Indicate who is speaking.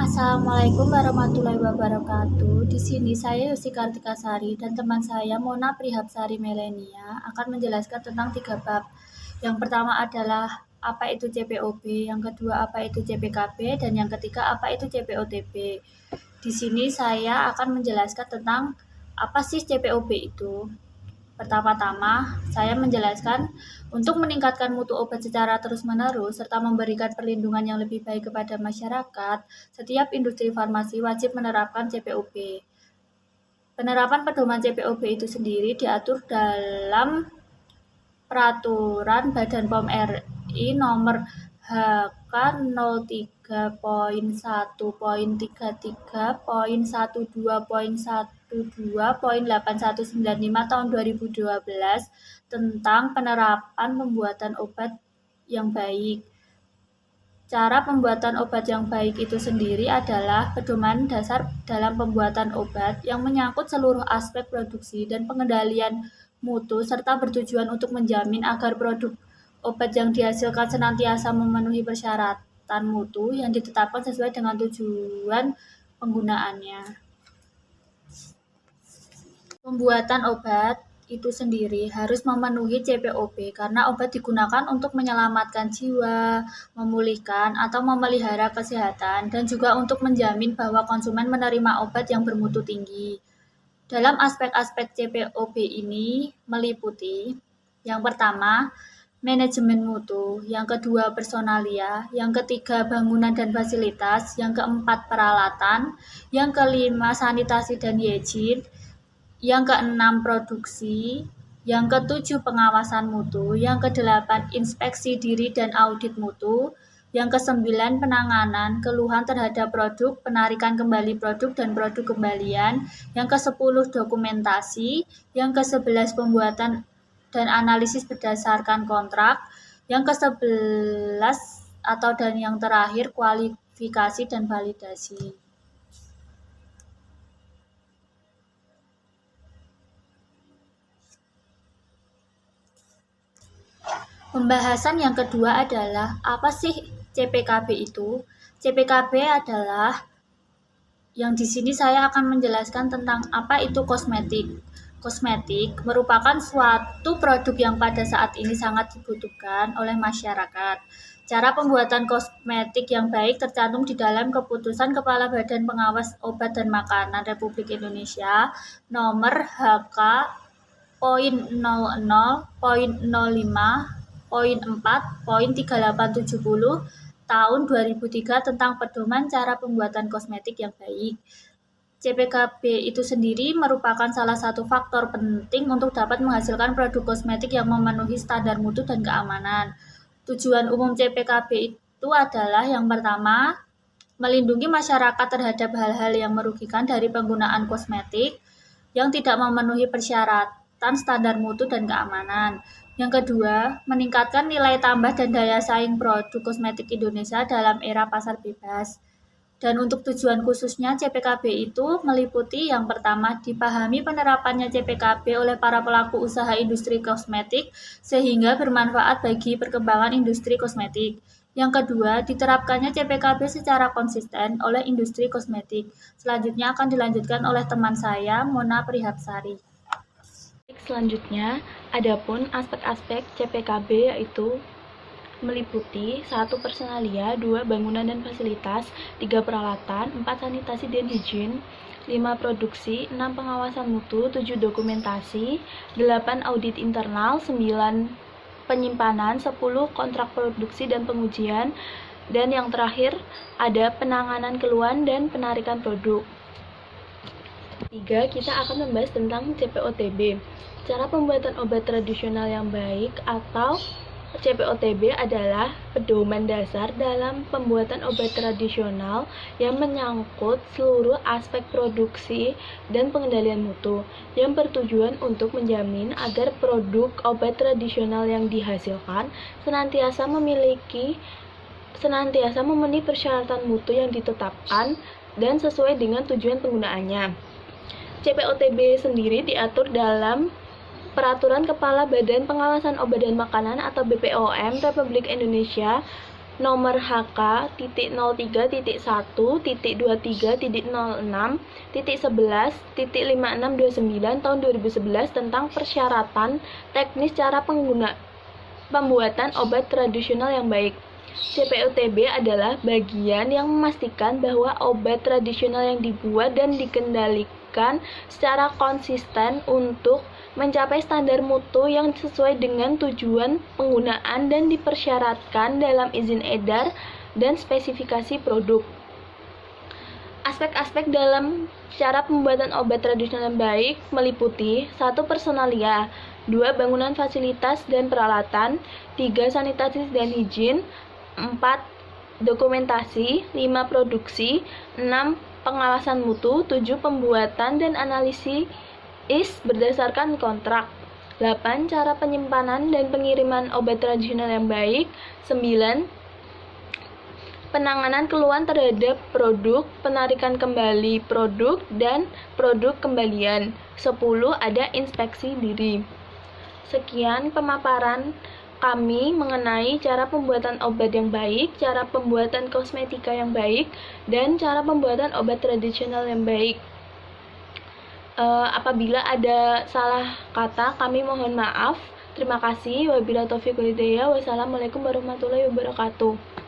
Speaker 1: Assalamualaikum warahmatullahi wabarakatuh. Di sini saya Yosi Kartika Sari dan teman saya Mona Prihabsari Melenia akan menjelaskan tentang 3 bab. Yang pertama adalah apa itu CPOB, yang kedua apa itu CPKB, dan yang ketiga apa itu CPOTB. Di sini saya akan menjelaskan tentang apa sih CPOB itu. Pertama-tama, saya menjelaskan untuk meningkatkan mutu obat secara terus-menerus serta memberikan perlindungan yang lebih baik kepada masyarakat, setiap industri farmasi wajib menerapkan CPOB. Penerapan pedoman CPOB itu sendiri diatur dalam Peraturan Badan POM RI Nomor HK 03.13.12.1.8195 tahun 2012 tentang penerapan pembuatan obat yang baik. Cara pembuatan obat yang baik itu sendiri adalah pedoman dasar dalam pembuatan obat yang menyangkut seluruh aspek produksi dan pengendalian mutu serta bertujuan untuk menjamin agar produk obat yang dihasilkan senantiasa memenuhi persyaratan mutu yang ditetapkan sesuai dengan tujuan penggunaannya. Pembuatan obat itu sendiri harus memenuhi CPOB karena obat digunakan untuk menyelamatkan jiwa, memulihkan atau memelihara kesehatan, dan juga untuk menjamin bahwa konsumen menerima obat yang bermutu tinggi. Dalam aspek-aspek CPOB ini meliputi yang pertama, manajemen mutu, yang kedua personalia, yang ketiga bangunan dan fasilitas, yang keempat peralatan, yang kelima sanitasi dan hygiene, yang keenam produksi, yang ketujuh pengawasan mutu, yang kedelapan inspeksi diri dan audit mutu, yang kesembilan penanganan keluhan terhadap produk, penarikan kembali produk dan produk kembalian, yang kesepuluh dokumentasi, yang kesebelas pembuatan dan analisis berdasarkan kontrak, yang kesebelas dan yang terakhir kualifikasi dan validasi. Pembahasan yang kedua adalah apa sih CPKB itu? CPKB adalah yang di sini saya akan menjelaskan tentang apa itu kosmetik. Kosmetik merupakan suatu produk yang pada saat ini sangat dibutuhkan oleh masyarakat. Cara pembuatan kosmetik yang baik tercantum di dalam Keputusan Kepala Badan Pengawas Obat dan Makanan Republik Indonesia Nomor HK .00.05.4.3870 tahun 2003 tentang pedoman cara pembuatan kosmetik yang baik. CPKB itu sendiri merupakan salah satu faktor penting untuk dapat menghasilkan produk kosmetik yang memenuhi standar mutu dan keamanan. Tujuan umum CPKB itu adalah yang pertama, melindungi masyarakat terhadap hal-hal yang merugikan dari penggunaan kosmetik yang tidak memenuhi persyaratan standar mutu dan keamanan. Yang kedua, meningkatkan nilai tambah dan daya saing produk kosmetik Indonesia dalam era pasar bebas. Dan untuk tujuan khususnya CPKB itu meliputi yang pertama, dipahami penerapannya CPKB oleh para pelaku usaha industri kosmetik sehingga bermanfaat bagi perkembangan industri kosmetik. Yang kedua, diterapkannya CPKB secara konsisten oleh industri kosmetik. Selanjutnya akan dilanjutkan oleh teman saya, Mona Prihabsari.
Speaker 2: Selanjutnya, adapun aspek-aspek CPKB yaitu meliputi 1. Personalia, 2. Bangunan dan fasilitas, 3. Peralatan, 4. Sanitasi dan higien, 5. Produksi, 6. Pengawasan mutu, 7. Dokumentasi, 8. Audit internal, 9. Penyimpanan, 10. Kontrak produksi dan pengujian, dan yang terakhir ada penanganan keluhan dan penarikan produk. 3. Kita akan membahas tentang CPOTB. Cara pembuatan obat tradisional yang baik atau CPOTB adalah pedoman dasar dalam pembuatan obat tradisional yang menyangkut seluruh aspek produksi dan pengendalian mutu, yang bertujuan untuk menjamin agar produk obat tradisional yang dihasilkan senantiasa memenuhi persyaratan mutu yang ditetapkan dan sesuai dengan tujuan penggunaannya. CPOTB sendiri diatur dalam Peraturan Kepala Badan Pengawasan Obat dan Makanan atau BPOM Republik Indonesia nomor HK.01.23.06.11.5629 tahun 2011 tentang persyaratan teknis cara pembuatan obat tradisional yang baik. CPOTB adalah bagian yang memastikan bahwa obat tradisional yang dibuat dan dikendalikan secara konsisten untuk mencapai standar mutu yang sesuai dengan tujuan penggunaan dan dipersyaratkan dalam izin edar dan spesifikasi produk. Aspek-aspek dalam cara pembuatan obat tradisional yang baik meliputi 1. Personalia, 2. Bangunan fasilitas dan peralatan, 3. Sanitasi dan higien, 4. Dokumentasi, 5. Produksi, 6. Pengawasan mutu, 7. Pembuatan dan analisis berdasarkan kontrak, 8. Cara penyimpanan dan pengiriman obat tradisional yang baik, 9. Penanganan keluhan terhadap produk, penarikan kembali produk, dan produk kembalian, 10. Ada inspeksi diri. Sekian pemaparan kami mengenai cara pembuatan obat yang baik, cara pembuatan kosmetika yang baik, dan cara pembuatan obat tradisional yang baik. Apabila ada salah kata, kami mohon maaf. Terima kasih. Wabillahi taufiq wal hidayah. Wassalamualaikum warahmatullahi wabarakatuh.